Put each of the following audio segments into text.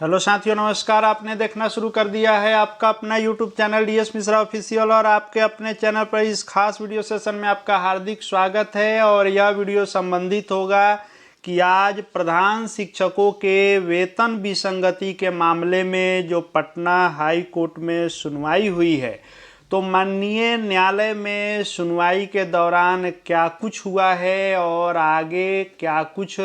Hello साथियों, नमस्कार। आपने देखना शुरू कर दिया है आपका अपना YouTube channel DS Mishra official और आपके अपने चैनल पर इस खास वीडियो सेशन में आपका हार्दिक स्वागत है। और यह वीडियो संबंधित होगा कि आज प्रधान शिक्षकों के वेतन विसंगति के मामले में जो पटना हाई कोर्ट में सुनवाई हुई है, तो माननीय न्यायालय में सुनवाई के दौरान क्या कुछ हुआ है और आगे क्या कुछ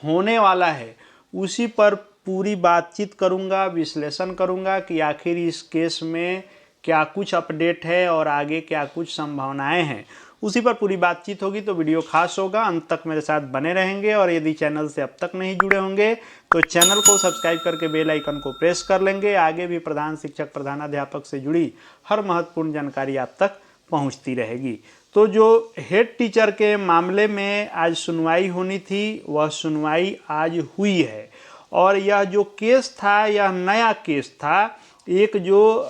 होने वाला है, उसी पर पूरी बातचीत करूंगा, विश्लेषण करूंगा कि आखिर इस केस में क्या कुछ अपडेट है और आगे क्या कुछ संभावनाएं हैं, उसी पर पूरी बातचीत होगी। तो वीडियो खास होगा, अंत तक मेरे साथ बने रहेंगे। और यदि चैनल से अब तक नहीं जुड़े होंगे तो चैनल को सब्सक्राइब करके बेल आइकन को प्रेस कर लेंगे। आगे भी प्रधान शिक्षक, प्रधानाध्यापक से जुड़ी हर महत्वपूर्ण जानकारी आप तक पहुंचती रहेगी। तो जो हेड टीचर के मामले में आज सुनवाई होनी थी, वह सुनवाई आज हुई है। और यह जो केस था, यह नया केस था। एक जो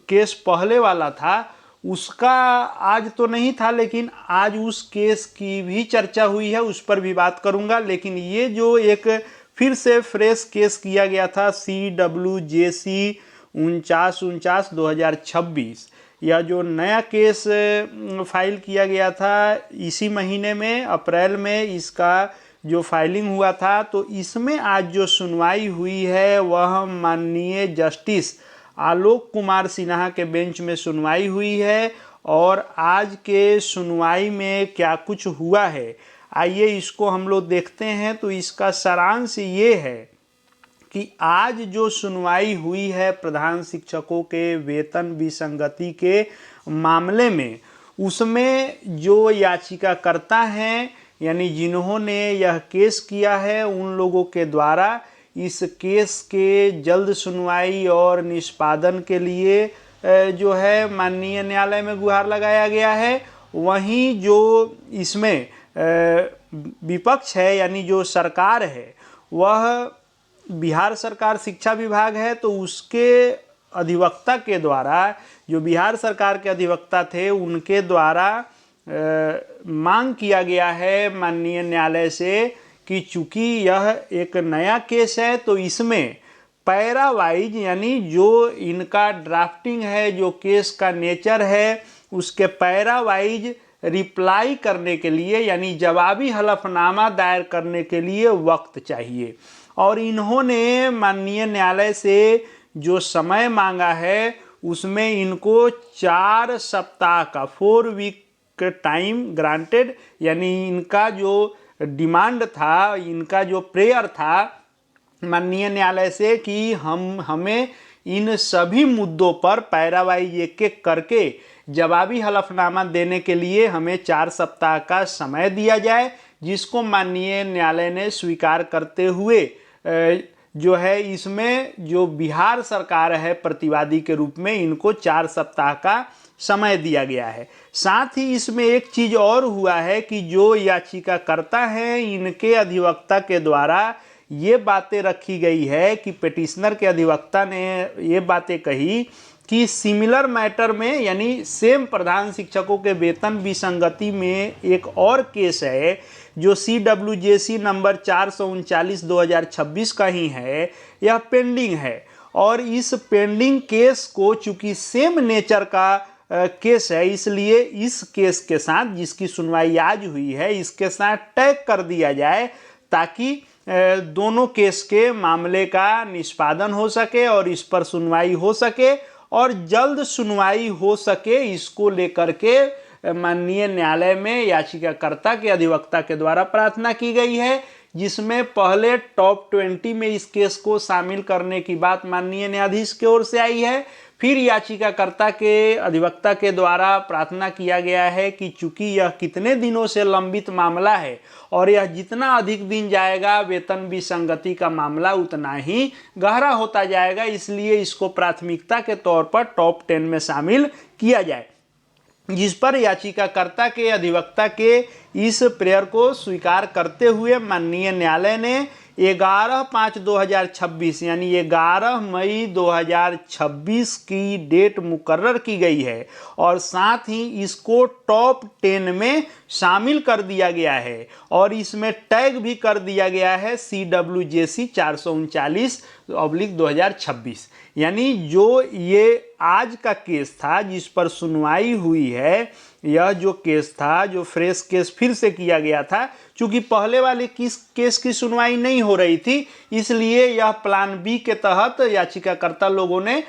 केस पहले वाला था उसका आज तो नहीं था, लेकिन आज उस केस की भी चर्चा हुई है, उस पर भी बात करूंगा। लेकिन ये जो एक फिर से फ्रेश केस किया गया था, CWJC 4949/2026, यह जो नया केस फाइल किया गया था इसी महीने में, अप्रैल में इसका जो फाइलिंग हुआ था, तो इसमें आज जो सुनवाई हुई है वह माननीय जस्टिस आलोक कुमार सिन्हा के बेंच में सुनवाई हुई है। और आज के सुनवाई में क्या कुछ हुआ है, आइए इसको हम लोग देखते हैं। तो इसका सारांश ये है कि आज जो सुनवाई हुई है प्रधान शिक्षकों के वेतन विसंगति के मामले में, उसमें जो याचिकाकर्ता हैं यानी जिन्होंने यह केस किया है, उन लोगों के द्वारा इस केस के जल्द सुनवाई और निष्पादन के लिए जो है माननीय न्यायालय में गुहार लगाया गया है। वहीं जो इसमें विपक्ष है यानी जो सरकार है, वह बिहार सरकार शिक्षा विभाग है, तो उसके अधिवक्ता के द्वारा, जो बिहार सरकार के अधिवक्ता थे, उनके द्वारा मांग किया गया है माननीय न्यायालय से कि चूंकि यह एक नया केस है तो इसमें पैरा वाइज यानी जो इनका ड्राफ्टिंग है, जो केस का नेचर है, उसके पैरा वाइज रिप्लाई करने के लिए यानी जवाबी हलफनामा दायर करने के लिए वक्त चाहिए। और इन्होंने माननीय न्यायालय से जो समय मांगा है उसमें इनको 4 सप्ताह का 4 वीक टाइम ग्रांटेड, यानी इनका जो डिमांड था, इनका जो प्रेयर था माननीय न्यायालय से कि हमें इन सभी मुद्दों पर पैरावाइज एक एक करके जवाबी हलफनामा देने के लिए हमें 4 सप्ताह का समय दिया जाए, जिसको माननीय न्यायालय ने स्वीकार करते हुए जो है इसमें जो बिहार सरकार है प्रतिवादी के रूप में, इनको 4 सप्ताह का समय दिया गया है। साथ ही इसमें एक चीज और हुआ है कि जो याचिकाकर्ता हैं, इनके अधिवक्ता के द्वारा ये बातें रखी गई है कि पिटिशनर के अधिवक्ता ने ये बातें कही कि सिमिलर मैटर में यानी सेम प्रधान शिक्षकों के वेतन विसंगति में एक और केस है जो CWJC नंबर 439/2026 का ही है, यह पेंडिंग है। और इस पेंडिंग केस को चूंकि सेम नेचर का केस है, इसलिए इस केस के साथ जिसकी सुनवाई आज हुई है, इसके साथ टैग कर दिया जाए ताकि दोनों केस के मामले का निष्पादन हो सके और इस पर सुनवाई हो सके और जल्द सुनवाई हो सके। इसको लेकर के माननीय न्यायालय में याचिकाकर्ता के अधिवक्ता के द्वारा प्रार्थना की गई है, जिसमें पहले टॉप 20 में इस केस को शामिल करने की बात माननीय न्यायाधीश की ओर से आई है। फिर याचिकाकर्ता के अधिवक्ता के द्वारा प्रार्थना किया गया है कि चूंकि यह कितने दिनों से लंबित मामला है और यह जितना अधिक दिन जाएगा वेतन विसंगति का मामला उतना ही गहरा होता जाएगा, इसलिए इसको प्राथमिकता के तौर पर टॉप 10 में शामिल किया जाए। जिस पर याचिकाकर्ता के अधिवक्ता के इस प्रेयर को स्वीकार करते हुए माननीय न्यायालय ने 11/5/2026 यानी 11 मई 2026 की डेट मुकर्रर की गई है और साथ ही इसको टॉप 10 में शामिल कर दिया गया है और इसमें टैग भी कर दिया गया है CWJC 439/2026। यानी जो ये आज का केस था जिस पर सुनवाई हुई है, यह जो केस था, जो फ्रेश केस फिर से किया गया था, चूंकि पहले वाले केस की सुनवाई नहीं हो रही थी, इसलिए यह प्लान बी के तहत याचिकाकर्ता लोगों ने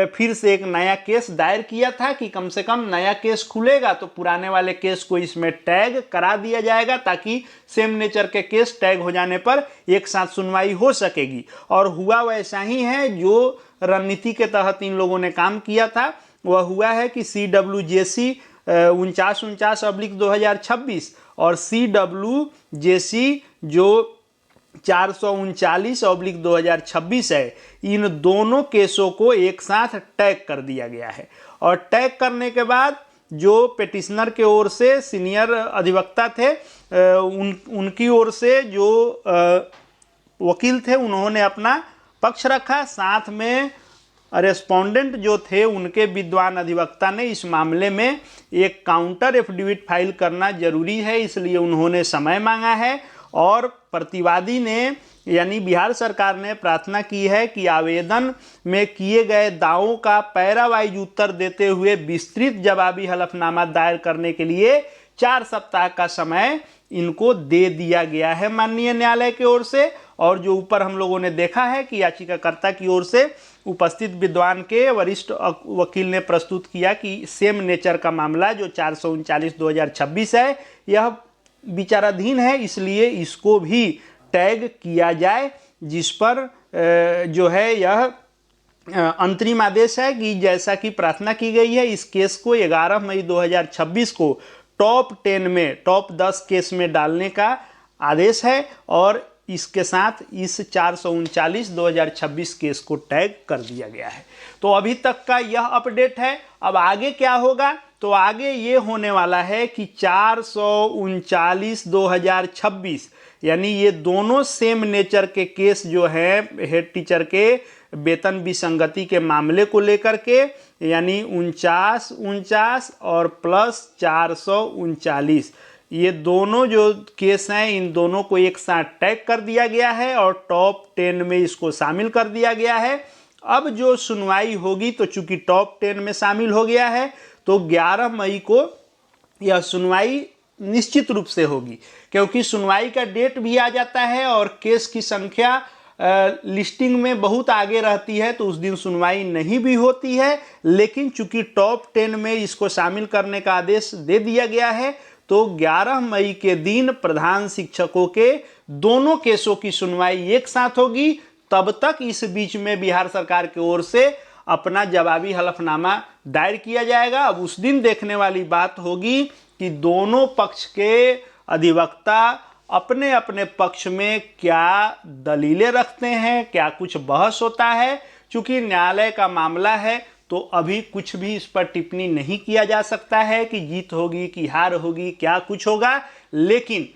फिर से एक नया केस दायर किया था कि कम से कम नया केस खुलेगा तो पुराने वाले केस को इसमें टैग करा दिया जाएगा ताकि सेम नेचर के केस टैग हो जाने पर एक साथ सुनवाई हो सकेगी। और हुआ वैसा ही है। जो रणनीति के तहत इन लोगों ने काम किया था वह हुआ है कि CWJC 49/2026 और CWJC जो 439/2026 है, इन दोनों केसों को एक साथ टैग कर दिया गया है। और टैग करने के बाद जो पेटिशनर के ओर से सीनियर अधिवक्ता थे, उनकी ओर से जो वकील थे उन्होंने अपना पक्ष रखा, साथ में रेस्पोंडेंट जो थे उनके विद्वान अधिवक्ता ने इस मामले में एक काउंटर एफिडेविट फाइल करना जरूरी है, इसलिए उन्होंने समय मांगा है। और प्रतिवादी ने यानी बिहार सरकार ने प्रार्थना की है कि आवेदन में किए गए दावों का पैरावाइज उत्तर देते हुए विस्तृत जवाबी हलफनामा दायर करने के लिए 4 सप्ताह का समय इनको दे दिया गया है माननीय न्यायालय की ओर से। और जो ऊपर हम लोगों ने देखा है कि याचिकाकर्ता की ओर से उपस्थित विद्वान के वरिष्ठ वकील ने प्रस्तुत किया कि सेम नेचर का मामला जो 439/2026 है यह विचाराधीन है, इसलिए इसको भी टैग किया जाए, जिस पर जो है यह अंतरिम आदेश है कि जैसा कि प्रार्थना की गई है, इस केस को 11 मई 2026 को टॉप 10 में, टॉप 10 केस में डालने का आदेश है और इसके साथ इस 439/2026 केस को टैग कर दिया गया है। तो अभी तक का यह अपडेट है। अब आगे क्या होगा, तो आगे ये होने वाला है कि 439/2026 यानी ये दोनों सेम नेचर के केस जो हैं हेड टीचर के वेतन विसंगति के मामले को लेकर के, यानी 49 और प्लस 439, ये दोनों जो केस हैं इन दोनों को एक साथ टैग कर दिया गया है और टॉप 10 में इसको शामिल कर दिया गया है। अब जो सुनवाई होगी, तो चूंकि टॉप 10 में शामिल हो गया है तो 11 मई को यह सुनवाई निश्चित रूप से होगी, क्योंकि सुनवाई का डेट भी आ जाता है और केस की संख्या लिस्टिंग में बहुत आगे रहती है तो उस दिन सुनवाई नहीं भी होती है। लेकिन चूंकि टॉप 10 में इसको शामिल करने का आदेश दे दिया गया है तो 11 मई के दिन प्रधान शिक्षकों के दोनों केसों की सुनवाई एक साथ होगी। तब तक इस बीच में बिहार सरकार की ओर से अपना जवाबी हलफनामा दायर किया जाएगा। अब उस दिन देखने वाली बात होगी कि दोनों पक्ष के अधिवक्ता अपने अपने पक्ष में क्या दलीलें रखते हैं, क्या कुछ बहस होता है। चूंकि न्यायालय का मामला है तो अभी कुछ भी इस पर टिप्पणी नहीं किया जा सकता है कि जीत होगी कि हार होगी, क्या कुछ होगा। लेकिन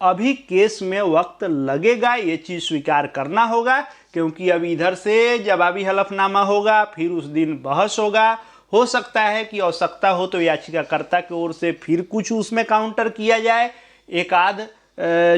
अभी केस में वक्त लगेगा, ये चीज़ स्वीकार करना होगा, क्योंकि अब इधर से जवाबी हलफनामा होगा, फिर उस दिन बहस होगा। हो सकता है कि आवश्यकता हो तो याचिकाकर्ता की ओर से फिर कुछ उसमें काउंटर किया जाए, एक आध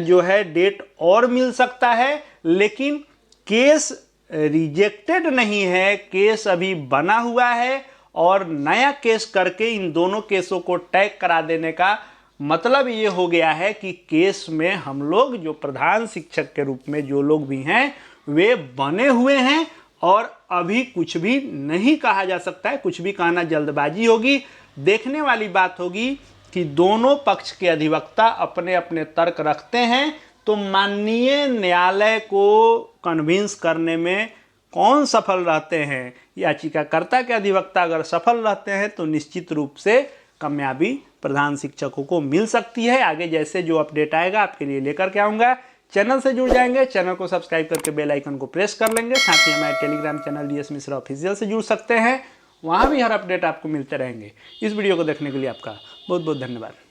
जो है डेट और मिल सकता है। लेकिन केस रिजेक्टेड नहीं है, केस अभी बना हुआ है और नया केस करके इन दोनों केसों को टैग करा देने का मतलब ये हो गया है कि केस में हम लोग जो प्रधान शिक्षक के रूप में जो लोग भी हैं वे बने हुए हैं और अभी कुछ भी नहीं कहा जा सकता है। कुछ भी कहना जल्दबाजी होगी। देखने वाली बात होगी कि दोनों पक्ष के अधिवक्ता अपने अपने तर्क रखते हैं तो माननीय न्यायालय को कन्विंस करने में कौन सफल रहते हैं। याचिकाकर्ता के अधिवक्ता अगर सफल रहते हैं तो निश्चित रूप से कामयाबी प्रधान शिक्षकों को मिल सकती है। आगे जैसे जो अपडेट आएगा आपके लिए लेकर के आऊँगा। चैनल से जुड़ जाएंगे, चैनल को सब्सक्राइब करके बेल आइकन को प्रेस कर लेंगे। साथ ही हमारे Telegram channel DS Mishra official से जुड़ सकते हैं, वहाँ भी हर अपडेट आपको मिलते रहेंगे। इस वीडियो को देखने के लिए आपका बहुत बहुत धन्यवाद।